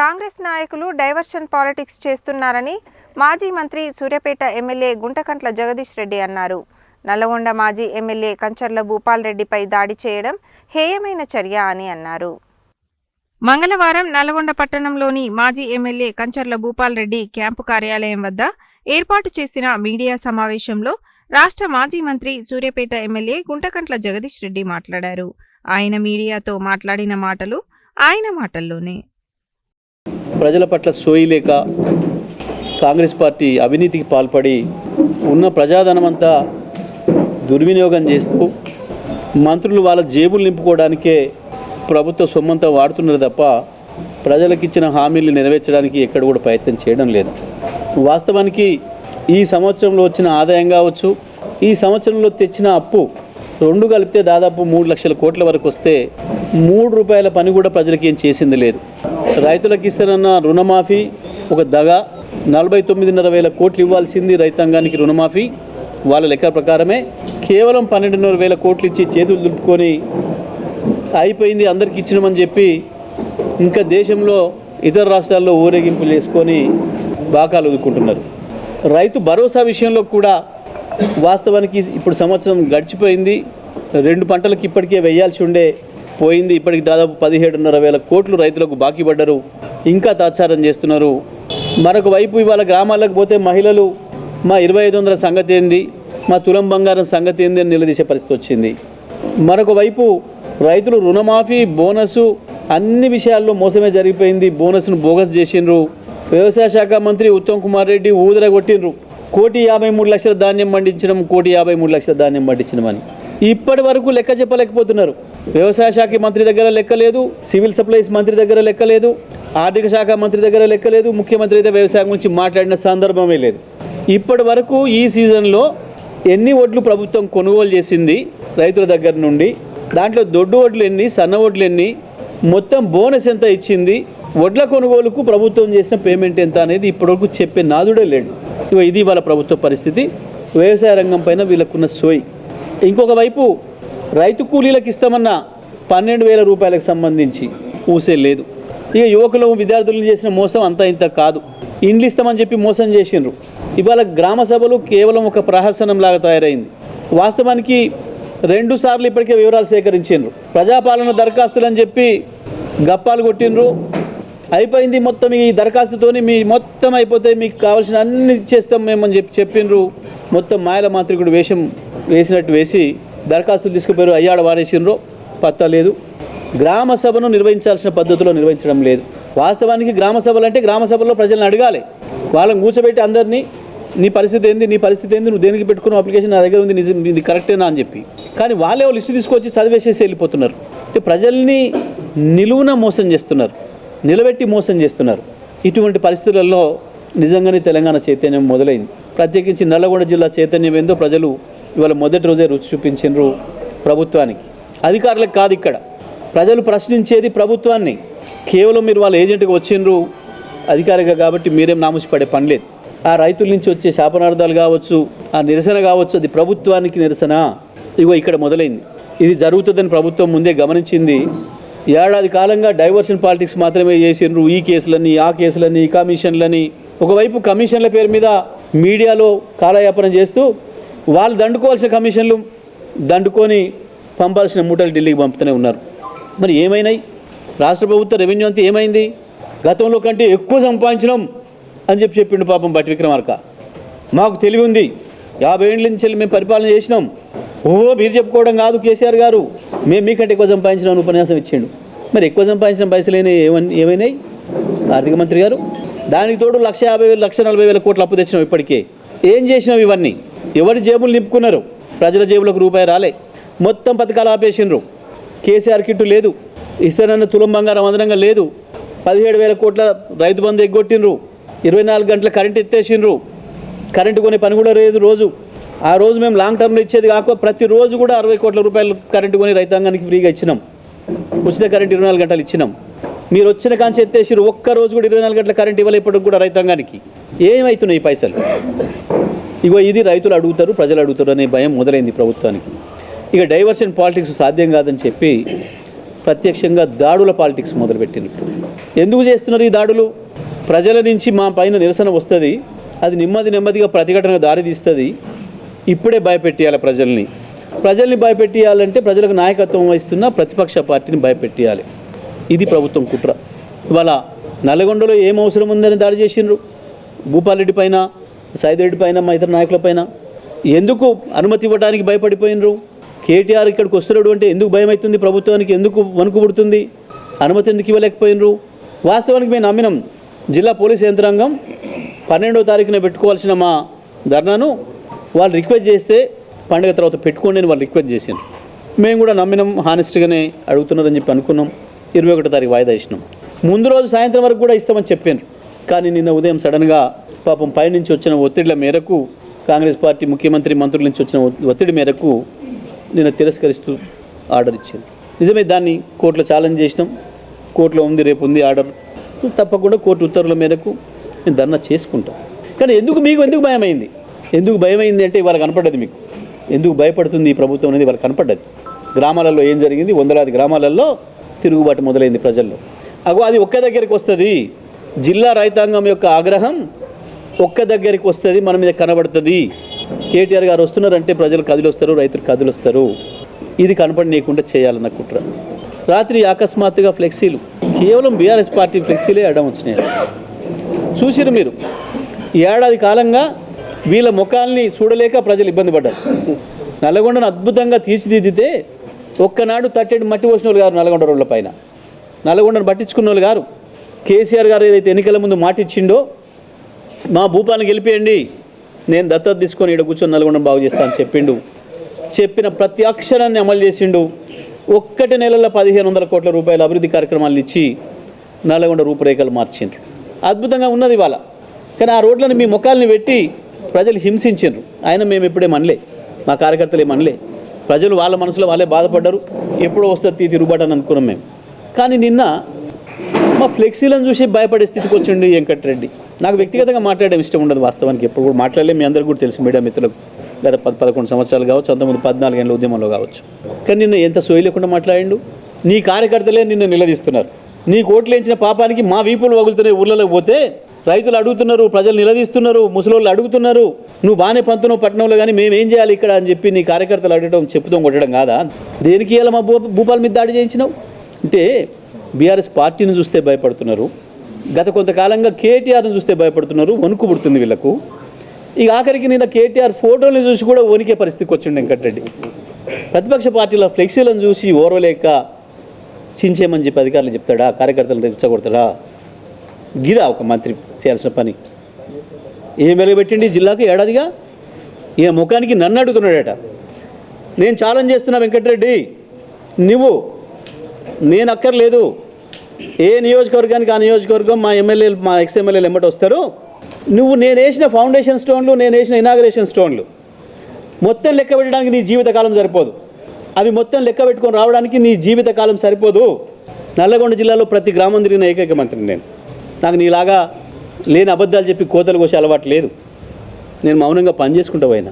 కాంగ్రెస్ నాయకులు diversion politics చేస్తున్నారని మాజీ మంత్రి సూర్యాపేట ఎమ్మెల్యే గుంటకంట్ల జగదీష్ రెడ్డి అన్నారు. నల్లగొండ మాజీ ఎమ్మెల్యే కంచర్ల భూపాల్ రెడ్డిపై దాడి చేయడం హేయమైన చర్య అని అన్నారు. మంగళవారం నల్లగొండ పట్టణంలోని మాజీ ఎమ్మెల్యే కంచర్ల భూపాల్ రెడ్డి క్యాంపు కార్యాలయం వద్ద ఏర్పాటు చేసిన మీడియా సమావేశంలో రాష్ట్ర మాజీ మంత్రి సూర్యాపేట ఎమ్మెల్యే గుంటకంట్ల జగదీష్ రెడ్డి మాట్లాడారు. ఆయన మీడియాతో మాట్లాడిన మాటలు ఆయన మాటల్లోనే. ప్రజల పట్ల సోయి లేక కాంగ్రెస్ పార్టీ అవినీతికి పాల్పడి ఉన్న ప్రజాధనమంతా దుర్వినియోగం చేస్తూ మంత్రులు వాళ్ళ జేబులు నింపుకోవడానికే ప్రభుత్వ సొమ్మంతా వాడుతున్నారు తప్ప ప్రజలకు ఇచ్చిన హామీలు నెరవేర్చడానికి ఎక్కడ కూడా ప్రయత్నం చేయడం లేదు. వాస్తవానికి ఈ సంవత్సరంలో వచ్చిన ఆదాయం కావచ్చు, ఈ సంవత్సరంలో తెచ్చిన అప్పు రెండు కలిపితే దాదాపు 3 లక్షల కోట్ల వరకు వస్తే 3 రూపాయల పని కూడా ప్రజలకి ఏం చేసింది లేదు. రైతులకు ఇస్తారన్న రుణమాఫీ ఒక దగ, 49.5 వేల కోట్లు ఇవ్వాల్సింది రైతాంగానికి రుణమాఫీ వాళ్ళ లెక్క ప్రకారమే కేవలం 12.5 వేల కోట్లు ఇచ్చి చేతులు దులుపుకొని అయిపోయింది అందరికి ఇచ్చినామని చెప్పి ఇంకా దేశంలో ఇతర రాష్ట్రాల్లో ఊరేగింపులు చేసుకొని బాకాలు వదులుకుంటున్నారు. రైతు భరోసా విషయంలో కూడా వాస్తవానికి ఇప్పుడు సంవత్సరం గడిచిపోయింది, 2 పంటలకు ఇప్పటికే వేయాల్సి ఉండే పోయింది. ఇప్పటికి దాదాపు 17.5 వేల కోట్లు రైతులకు బాకీ పడ్డారు, ఇంకా తాత్సారం చేస్తున్నారు. మరొక వైపు ఇవాళ గ్రామాలకు పోతే మహిళలు మా 2500 సంగతి ఏంది, మా తులం బంగారం సంగతి ఏంది అని నిలదీసే పరిస్థితి వచ్చింది. మరొక వైపు రైతులు రుణమాఫీ బోనసు అన్ని విషయాల్లో మోసమే జరిగిపోయింది. బోనస్ను బోగస్ చేసిండ్రు. వ్యవసాయ శాఖ మంత్రి ఉత్తమ్ కుమార్ రెడ్డి ఊదర కొట్టిండ్రు. 1,53,00,000 ధాన్యం పండించడం, 1,53,00,000 ధాన్యం పండించడమని ఇప్పటి వరకు లెక్క చెప్పలేకపోతున్నారు. వ్యవసాయ శాఖ మంత్రి దగ్గర లెక్క లేదు, సివిల్ సప్లైస్ మంత్రి దగ్గర లెక్క లేదు, ఆర్థిక శాఖ మంత్రి దగ్గర లెక్క లేదు, ముఖ్యమంత్రి అయితే వ్యవసాయం గురించి మాట్లాడిన సందర్భమే లేదు. ఇప్పటి వరకు ఈ సీజన్లో ఎన్ని వడ్లు ప్రభుత్వం కొనుగోలు చేసింది రైతుల దగ్గర నుండి, దాంట్లో దొడ్డు వడ్లు ఎన్ని, సన్న వడ్లు ఎన్ని, మొత్తం బోనస్ ఎంత ఇచ్చింది, వడ్ల కొనుగోలుకు ప్రభుత్వం చేసిన పేమెంట్ ఎంత అనేది ఇప్పటివరకు చెప్పే నాదుడే లేడు. ఇది వాళ్ళ ప్రభుత్వ పరిస్థితి. వ్యవసాయ రంగం పైన వీళ్ళకున్న సోయి. ఇంకొక వైపు రైతు కూలీలకు ఇస్తామన్న 12,000 రూపాయలకు సంబంధించి ఊసే లేదు. ఇక యువకులు విద్యార్థులను చేసిన మోసం అంతా ఇంత కాదు. ఇండ్లు ఇస్తామని చెప్పి మోసం చేసిండ్రు. ఇవాళ గ్రామ సభలు కేవలం ఒక ప్రహసనంలాగా తయారైంది. వాస్తవానికి 2 సార్లు ఇప్పటికే వివరాలు సేకరించిండ్రు. ప్రజాపాలన దరఖాస్తులు అని చెప్పి గప్పాలు కొట్టిండ్రు. అయిపోయింది మొత్తం, ఈ దరఖాస్తుతోని మీ మొత్తం అయిపోతే మీకు కావాల్సిన అన్ని ఇచ్చేస్తాం మేమని చెప్పిండ్రు. మొత్తం మాయల మాంత్రికుడు వేషం వేసినట్టు వేసి దరఖాస్తులు తీసుకుపోయారు. అయ్యాడ వారేసిండ్రో పత్తా లేదు. గ్రామ సభను నిర్వహించాల్సిన పద్ధతిలో నిర్వహించడం లేదు. వాస్తవానికి గ్రామ సభలు అంటే గ్రామ సభలో ప్రజలను అడగాలి. వాళ్ళని కూర్చోబెట్టి అందరినీ నీ పరిస్థితి ఏంది, నీ పరిస్థితి ఏంది, నువ్వు దేనికి పెట్టుకున్న అప్లికేషన్ నా దగ్గర ఉంది, నిజం ఇది కరెక్టేనా అని చెప్పి. కానీ వాళ్ళే లిస్టు తీసుకొచ్చి చదివేసేసి వెళ్ళిపోతున్నారు. అంటే ప్రజల్ని నిలువున మోసం చేస్తున్నారు, నిలబెట్టి మోసం చేస్తున్నారు. ఇటువంటి పరిస్థితులలో నిజంగానే తెలంగాణ చైతన్యం మొదలైంది. ప్రత్యేకించి నల్లగొండ జిల్లా చైతన్యం ఏందో ప్రజలు ఇవాళ మొదటి రోజే రుచి చూపించిండ్రు ప్రభుత్వానికి. అధికారులకు కాదు, ఇక్కడ ప్రజలు ప్రశ్నించేది ప్రభుత్వాన్ని. కేవలం మీరు వాళ్ళ ఏజెంట్గా వచ్చిండ్రు అధికారిగా కాబట్టి మీరేం నామూసి పడే పని లేదు. ఆ రైతుల నుంచి వచ్చే శాపనార్థాలు కావచ్చు, ఆ నిరసన కావచ్చు, అది ప్రభుత్వానికి నిరసన. ఇగో ఇక్కడ మొదలైంది. ఇది జరుగుతుందని ప్రభుత్వం ముందే గమనించింది. ఏడాది కాలంగా డైవర్షన్ పాలిటిక్స్ మాత్రమే చేసిండ్రు. ఈ కేసులని, ఆ కేసులని, ఈ కమిషన్లని. ఒకవైపు కమిషన్ల పేరు మీద మీడియాలో కాలయాపన చేస్తూ వాళ్ళు దండుకోవాల్సిన కమిషన్లు దండుకొని పంపాల్సిన మూటలు ఢిల్లీకి పంపుతూనే ఉన్నారు. మరి ఏమైనాయి? రాష్ట్ర ప్రభుత్వ రెవెన్యూ అంతా ఏమైంది? గతంలో కంటే ఎక్కువ సంపాదించినాం అని చెప్పిండు పాపం బట్టి విక్రమార్క. మాకు తెలివి ఉంది, 50 ఏళ్ళ నుంచి మేము పరిపాలన చేసినాం. మీరు చెప్పుకోవడం కాదు కేసీఆర్ గారు, మేము మీకంటే ఎక్కువ సంపాదించినాం ఉపన్యాసం ఇచ్చిండు. మరి ఎక్కువ సంపాదించిన పైసలు ఏమైనాయి ఆర్థిక మంత్రి గారు? దానికి తోడు 1,50,000 1,40,000 కోట్లు అప్పు తెచ్చినాం. ఇప్పటికే ఏం చేసినావు? ఇవన్నీ ఎవరి జేబులు నింపుకున్నారు? ప్రజల జేబులకు రూపాయి రాలే. మొత్తం పథకాలు ఆపేసిండ్రు. కేసీఆర్ కిట్టు లేదు, ఇస్తానన్న తులం బంగారం అదనంగా లేదు. 17,000 కోట్ల రైతు బంధు ఎగ్గొట్టిండ్రు. 24 గంటల కరెంట్ ఎత్తేసిండ్రు. కరెంటు కొనే పని కూడా లేదు రోజు. ఆ రోజు మేము లాంగ్ టర్మ్లో ఇచ్చేది కాక ప్రతిరోజు కూడా 60 కోట్ల రూపాయలు కరెంటు కొని రైతాంగానికి ఫ్రీగా ఇచ్చినాం. ఉచిత కరెంట్ 24 గంటలు ఇచ్చినాం. మీరు వచ్చిన కాంచి ఎత్తేసిరు. ఒక్కరోజు కూడా 24 గంటల కరెంట్ ఇవ్వలేపటికి కూడా రైతాంగానికి. ఏమవుతున్నాయి ఈ పైసలు? ఇగో ఇది రైతులు అడుగుతారు, ప్రజలు అడుగుతారు అనే భయం మొదలైంది ప్రభుత్వానికి. ఇక డైవర్షన్ పాలిటిక్స్ సాధ్యం కాదని చెప్పి ప్రత్యక్షంగా దాడుల పాలిటిక్స్ మొదలుపెట్టిండ్రు. ఎందుకు చేస్తున్నారు ఈ దాడులు? ప్రజల నుంచి మా పైన నిరసన వస్తుంది, అది నెమ్మదిగా ప్రతిఘటన దారి తీస్తుంది. ఇప్పుడే భయపెట్టియాలి ప్రజల్ని భయపెట్టియాలంటే ప్రజలకు నాయకత్వం వహిస్తున్న ప్రతిపక్ష పార్టీని భయపెట్టియాలి. ఇది ప్రభుత్వం కుట్ర. ఇవాళ నల్లగొండలో ఏం అవసరం ఉందని దాడి చేసిండ్రు? భూపాలరెడ్డి పైన, సైదిరెడ్డి పైన, మా ఇతర నాయకుల పైన ఎందుకు అనుమతి ఇవ్వడానికి భయపడిపోయినరు? కేటీఆర్ ఇక్కడికి వస్తున్నాడు అంటే ఎందుకు భయం అవుతుంది ప్రభుత్వానికి? ఎందుకు వణుకు పుడుతుంది? అనుమతి ఎందుకు ఇవ్వలేకపోయినరు? వాస్తవానికి మేము నమ్మినాం. జిల్లా పోలీస్ యంత్రాంగం 12వ తారీఖున పెట్టుకోవాల్సిన మా ధర్నాను వాళ్ళు రిక్వెస్ట్ చేస్తే పండుగ తర్వాత పెట్టుకోండి అని వాళ్ళు రిక్వెస్ట్ చేసిండ్రు. మేము కూడా నమ్మినాం, హానెస్ట్గానే అడుగుతున్నారని చెప్పి అనుకున్నాం. 21వ తారీఖు వాయిదా ఇచ్చినాం. ముందు రోజు సాయంత్రం వరకు కూడా ఇస్తామని చెప్పారు. కానీ నిన్న ఉదయం సడన్గా పాపం పైనుంచి వచ్చిన ఒత్తిడిల మేరకు, కాంగ్రెస్ పార్టీ ముఖ్యమంత్రి మంత్రుల నుంచి వచ్చిన ఒత్తిడి మేరకు నిన్న తిరస్కరిస్తూ ఆర్డర్ ఇచ్చింది. నిజమే, దాన్ని కోర్టులో ఛాలెంజ్ చేసినాం. కోర్టులో ఉంది, రేపు ఉంది ఆర్డర్. తప్పకుండా కోర్టు ఉత్తర్వుల మేరకు నేను ధర్నా చేసుకుంటాం. కానీ ఎందుకు భయమైంది? ఎందుకు భయమైంది అంటే ఇవాళ కనపడ్డది మీకు. ఎందుకు భయపడుతుంది ఈ ప్రభుత్వం అనేది వాళ్ళకి కనపడ్డది. గ్రామాలలో ఏం జరిగింది? వందలాది గ్రామాలలో తిరుగుబాటు మొదలైంది ప్రజల్లో. అది ఒక్క దగ్గరికి వస్తుంది. జిల్లా రైతాంగం యొక్క ఆగ్రహం ఒక్క దగ్గరికి వస్తుంది, మన మీద కనబడుతుంది. కేటీఆర్ గారు వస్తున్నారంటే ప్రజలు కదిలొస్తారు, రైతులు కదిలొస్తారు. ఇది కనపడనీయకుండా చేయాలన్న కుట్ర. రాత్రి అకస్మాత్తుగా ఫ్లెక్సీలు, కేవలం బీఆర్ఎస్ పార్టీ ఫ్లెక్సీలే అడ్డం వచ్చినాయి. చూసిరు మీరు. ఏడాది కాలంగా వీళ్ళ ముఖాల్ని చూడలేక ప్రజలు ఇబ్బంది పడ్డారు. నల్లగొండను అద్భుతంగా తీర్చిదిద్దితే ఒక్కనాడు తట్టెడు మట్టి పోసిన వాళ్ళు గారు నల్లగొండ రోడ్ల పైన. నల్లగొండను పట్టించుకున్న వాళ్ళు గారు. కేసీఆర్ గారు ఏదైతే ఎన్నికల ముందు మాట ఇచ్చిండో, మా భూపాలను గెలిపేయండి, నేను దత్తత తీసుకొని ఇక్కడ కూర్చొని నల్గొండను బాగు చేస్తా అని చెప్పిండు. చెప్పిన ప్రతి అక్షరాన్ని అమలు చేసిండు. ఒక్కటి నెలల్లో 1500 కోట్ల రూపాయల అభివృద్ధి కార్యక్రమాలు ఇచ్చి నల్గొండ రూపురేఖలు మార్చిండ్రు. అద్భుతంగా ఉన్నది ఇవాళ. కానీ ఆ రోడ్లను మీ ముఖాలని పెట్టి ప్రజలు హింసించిండ్రు. ఆయన మేము ఎప్పుడేం అనలే, మా కార్యకర్తలు ఏమనలే. ప్రజలు వాళ్ళ మనసులో వాళ్ళే బాధపడ్డారు. ఎప్పుడో వస్తుంది తిరుగుబాటు అని అనుకున్నాం మేము. కానీ నిన్న మా ఫ్లెక్సీలను చూసి భయపడే స్థితికి వచ్చిండు వెంకటరెడ్డి. నాకు వ్యక్తిగతంగా మాట్లాడడం ఇష్టం ఉండదు వాస్తవానికి. ఎప్పుడు కూడా మాట్లాడలే, మీ అందరికీ కూడా తెలుసు, మీడియా మిత్రులకు. గత 10-11 సంవత్సరాలు కావచ్చు, అంతకుముందు 14 ఏళ్ళ ఉద్యమంలో కావచ్చు. కానీ నిన్న ఎంత సోయి లేకుండా మాట్లాడిండు. నీ కార్యకర్తలే నిన్ను నిలదీస్తున్నారు. నీ కోట్లు వేయించిన పాపానికి మా వీపులు వగులుతున్నాయి. ఊళ్ళలోకి పోతే రైతులు అడుగుతున్నారు, ప్రజలు నిలదీస్తున్నారు, ముసలోళ్ళు అడుగుతున్నారు. నువ్వు బాగానే పంతును పట్టణంలో, కానీ మేమేం చేయాలి ఇక్కడ అని చెప్పి నీ కార్యకర్తలు అడగడం, చెప్పుతాం కొట్టడం కాదా? దేనికి ఇలా మా భూపాల మీద దాడి చేయించినావు అంటే బీఆర్ఎస్ పార్టీని చూస్తే భయపడుతున్నారు. గత కొంతకాలంగా కేటీఆర్ని చూస్తే భయపడుతున్నారు. వణుకు పుడుతుంది వీళ్ళకు. ఇక ఆఖరికి నిన్న కేటీఆర్ ఫోటోలను చూసి కూడా వణికే పరిస్థితికి వచ్చిండు వెంకటరెడ్డి. ప్రతిపక్ష పార్టీల ఫ్లెక్సీలను చూసి ఓర్వలేక చించేమని చెప్పి అధికారులు చెప్తాడా? కార్యకర్తలను రెచ్చగొడతాడా? గిదా ఒక మంత్రి చేయాల్సిన పని? ఏం వెలగబెట్టిండి జిల్లాకు ఏడాదిగా? ఏ ముఖానికి నన్ను అడుగుతున్నాడట. నేను ఛాలెంజ్ చేస్తున్నా వెంకటరెడ్డి, నువ్వు నేను అక్కర్లేదు. ఏ నియోజకవర్గానికి ఆ నియోజకవర్గం మా ఎమ్మెల్యేలు, మా ఎక్స్ఎమ్మెల్యేలు ఎమ్మటి వస్తారు. నువ్వు నేను వేసిన ఫౌండేషన్ స్టోన్లు, నేను వేసిన ఇనాగరేషన్ స్టోన్లు మొత్తం లెక్క పెట్టడానికి నీ జీవితకాలం సరిపోదు. అవి మొత్తం లెక్క పెట్టుకొని రావడానికి నీ జీవితకాలం సరిపోదు. నల్లగొండ జిల్లాలో ప్రతి గ్రామం తిరిగిన ఏకైక మంత్రిని నేను. నాకు నీలాగా లేని అబద్ధాలు చెప్పి కోతలు కోసే అలవాటు లేదు. నేను మౌనంగా పనిచేసుకుంటూ పోయినా.